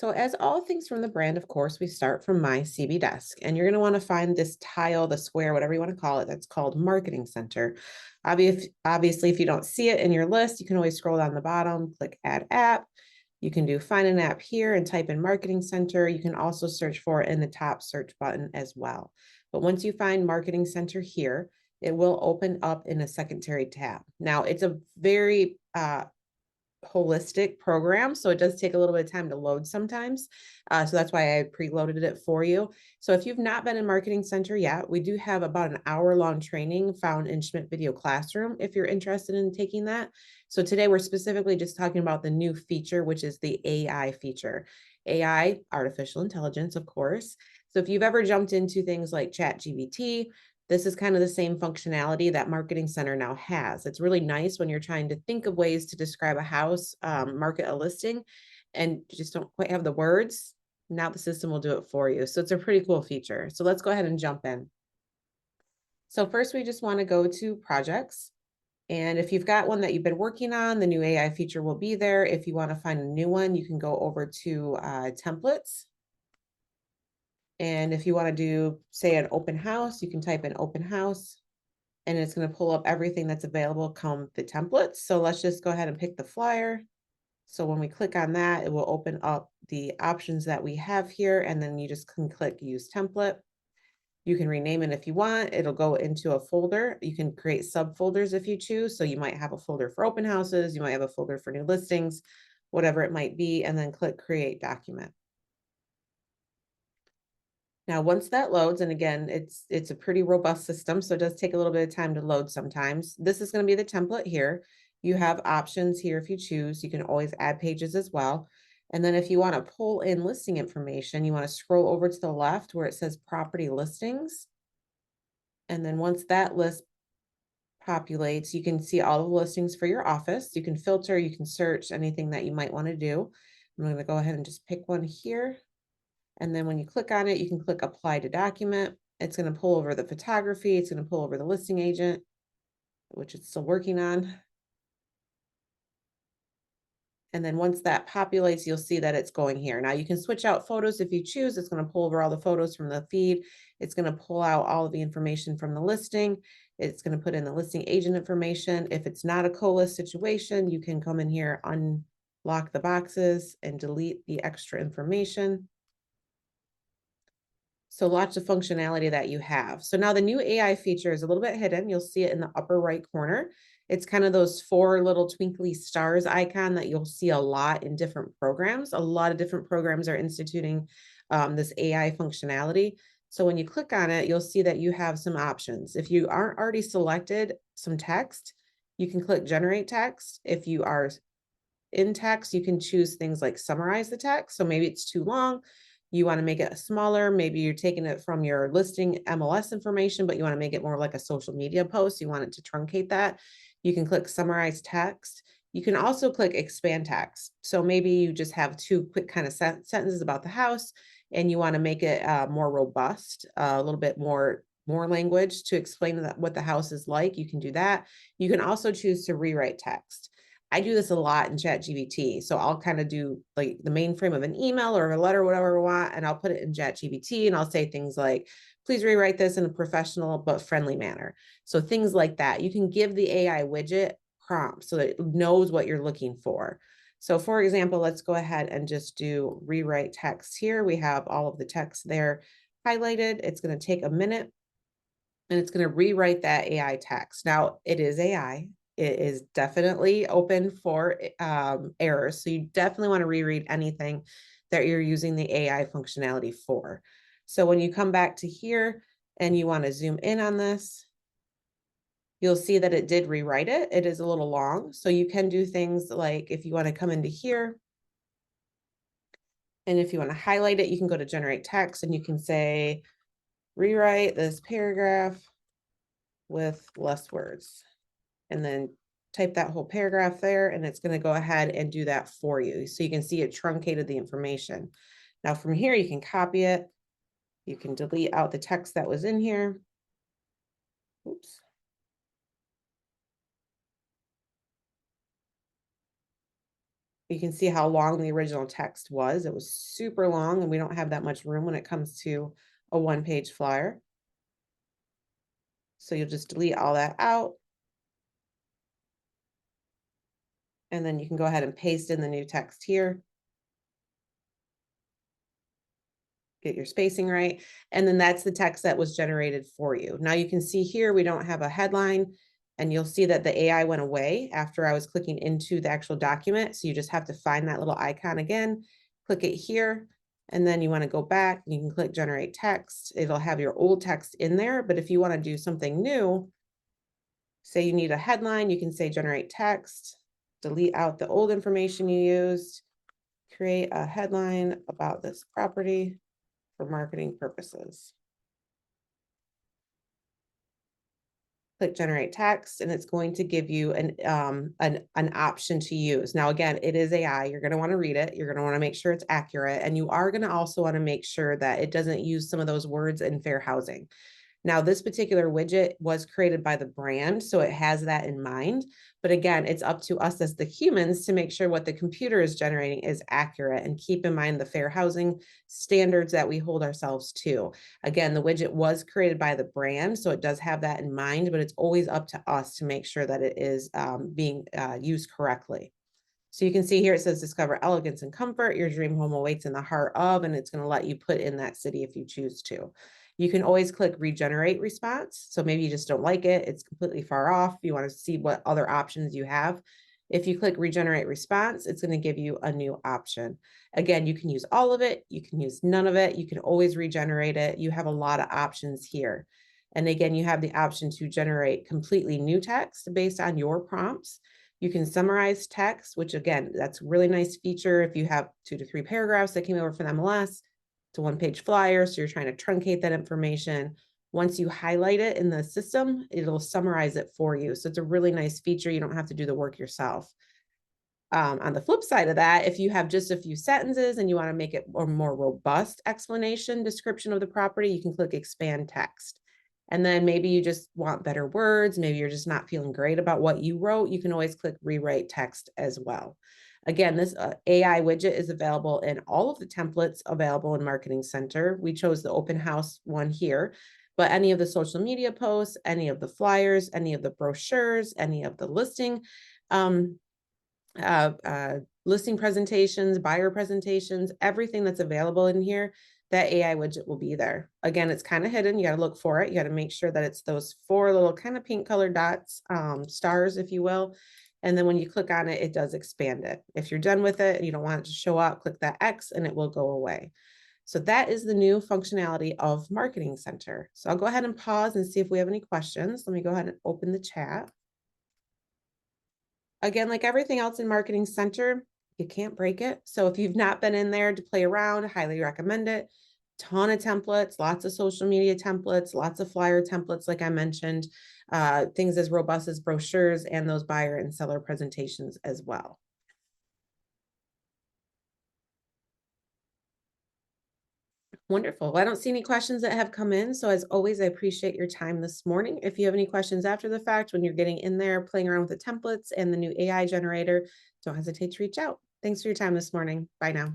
So as all things from the brand, of course, we start from my CB desk, and you're going to want to find this tile, the square, whatever you want to call it, that's called Marketing Center. Obviously, if you don't see it in your list, you can always scroll down the bottom, click Add App. You can do Find an App here and type in Marketing Center. You can also search for it in the top search button as well. But once you find Marketing Center here, it will open up in a secondary tab. Now, it's a very holistic program, so it does take a little bit of time to load sometimes. So that's why I preloaded it for you. So if you've not been in Marketing Center yet, we do have about an hour-long training found in Schmidt Video Classroom if you're interested in taking that. So today we're specifically just talking about the new feature, which is the AI feature. AI, artificial intelligence, of course. So if you've ever jumped into things like ChatGPT, this is kind of the same functionality that Marketing Center now has. It's really nice when you're trying to think of ways to describe a house, market a listing, and you just don't quite have the words. Now the system will do it for you. So it's a pretty cool feature. So let's go ahead and jump in. So first, we just want to go to projects. And if you've got one that you've been working on, the new AI feature will be there. If you want to find a new one, you can go over to templates. And if you want to do, say, an open house, you can type in open house, and it's going to pull up everything that's available come the templates. So let's just go ahead and pick the flyer. So when we click on that, it will open up the options that we have here, and then you just can click use template. You can rename it if you want. It'll go into a folder. You can create subfolders if you choose. So you might have a folder for open houses, you might have a folder for new listings, whatever it might be, and then click create document. Now, once that loads, and again, it's a pretty robust system, so it does take a little bit of time to load sometimes. This is going to be the template here. You have options here if you choose. You can always add pages as well. And then if you want to pull in listing information, you want to scroll over to the left where it says property listings. And then once that list populates, you can see all the listings for your office. You can filter, you can search anything that you might want to do. I'm going to go ahead and just pick one here. And then when you click on it, you can click apply to document. It's going to pull over the photography. It's going to pull over the listing agent, which it's still working on. And then once that populates, you'll see that it's going here. Now you can switch out photos if you choose. It's going to pull over all the photos from the feed. It's going to pull out all of the information from the listing. It's going to put in the listing agent information. If it's not a co-list situation, you can come in here, unlock the boxes and delete the extra information. So lots of functionality that you have. So now the new AI feature is a little bit hidden. You'll see it in the upper right corner. It's kind of those 4 little twinkly stars icon that you'll see a lot in different programs. A lot of different programs are instituting this AI functionality. So when you click on it, you'll see that you have some options. If you aren't already selected some text, you can click generate text. If you are in text, you can choose things like summarize the text. So maybe it's too long. You want to make it smaller. Maybe you're taking it from your listing MLS information, but you want to make it more like a social media post. You want it to truncate that. You can click summarize text. You can also click expand text. So maybe you just have 2 quick kind of sentences about the house and you want to make it more robust, a little bit more language to explain what the house is like. You can do that. You can also choose to rewrite text. I do this a lot in ChatGPT. So I'll kind of do like the mainframe of an email or a letter, whatever I want, and I'll put it in ChatGPT and I'll say things like, please rewrite this in a professional but friendly manner. So things like that. You can give the AI widget prompts so that it knows what you're looking for. So for example, let's go ahead and just do rewrite text here. We have all of the text there highlighted. It's going to take a minute and it's going to rewrite that AI text. Now it is AI. It is definitely open for errors. So you definitely want to reread anything that you're using the AI functionality for. So when you come back to here and you want to zoom in on this, you'll see that it did rewrite it. It is a little long. So you can do things like if you want to come into here, and if you want to highlight it, you can go to generate text and you can say, rewrite this paragraph with less words. And then type that whole paragraph there, and it's going to go ahead and do that for you. So you can see it truncated the information. Now from here, you can copy it. You can delete out the text that was in here. Oops. You can see how long the original text was. It was super long, and we don't have that much room when it comes to a one-page flyer. So you'll just delete all that out. And then you can go ahead and paste in the new text here. Get your spacing right. And then that's the text that was generated for you. Now you can see here, we don't have a headline, and you'll see that the AI went away after I was clicking into the actual document. So you just have to find that little icon again, click it here, and then you want to go back, you can click generate text. It'll have your old text in there, but if you want to do something new, say you need a headline, you can say generate text, delete out the old information you used, create a headline about this property for marketing purposes. Click generate text, and it's going to give you an option to use. Now, again, it is AI. You're going to want to read it. You're going to want to make sure it's accurate. And you are going to also want to make sure that it doesn't use some of those words in fair housing. Now, this particular widget was created by the brand, so it has that in mind. But again, it's up to us as the humans to make sure what the computer is generating is accurate, and keep in mind the fair housing standards that we hold ourselves to. Again, the widget was created by the brand, so it does have that in mind, but it's always up to us to make sure that it is being used correctly. So you can see here, it says discover elegance and comfort. Your dream home awaits in the heart of, and it's going to let you put in that city if you choose to. You can always click regenerate response. So maybe you just don't like it. It's completely far off. You want to see what other options you have. If you click regenerate response, it's going to give you a new option. Again, you can use all of it. You can use none of it. You can always regenerate it. You have a lot of options here. And again, you have the option to generate completely new text based on your prompts. You can summarize text, which again, that's a really nice feature. If you have 2 to 3 paragraphs that came over from MLS, it's a one-page flyer, so you're trying to truncate that information. Once you highlight it in the system, it'll summarize it for you. So it's a really nice feature. You don't have to do the work yourself. On the flip side of that, if you have just a few sentences and you want to make it a more robust explanation, description of the property, you can click expand text. And then maybe you just want better words. Maybe you're just not feeling great about what you wrote. You can always click rewrite text as well. Again, this AI widget is available in all of the templates available in Marketing Center. We chose the open house one here, but any of the social media posts, any of the flyers, any of the brochures, any of the listing presentations, buyer presentations, everything that's available in here, that AI widget will be there. Again, it's kind of hidden. You got to look for it. You got to make sure that it's those 4 little kind of pink colored dots, stars, if you will. And then when you click on it, it does expand it. If you're done with it and you don't want it to show up, click that X and it will go away. So that is the new functionality of Marketing Center. So I'll go ahead and pause and see if we have any questions. Let me go ahead and open the chat. Again, like everything else in Marketing Center, you can't break it. So if you've not been in there to play around, highly recommend it. Ton of templates, lots of social media templates, lots of flyer templates, like I mentioned, things as robust as brochures and those buyer and seller presentations as well. Wonderful. Well, I don't see any questions that have come in. So as always, I appreciate your time this morning. If you have any questions after the fact, when you're getting in there, playing around with the templates and the new AI generator, don't hesitate to reach out. Thanks for your time this morning. Bye now.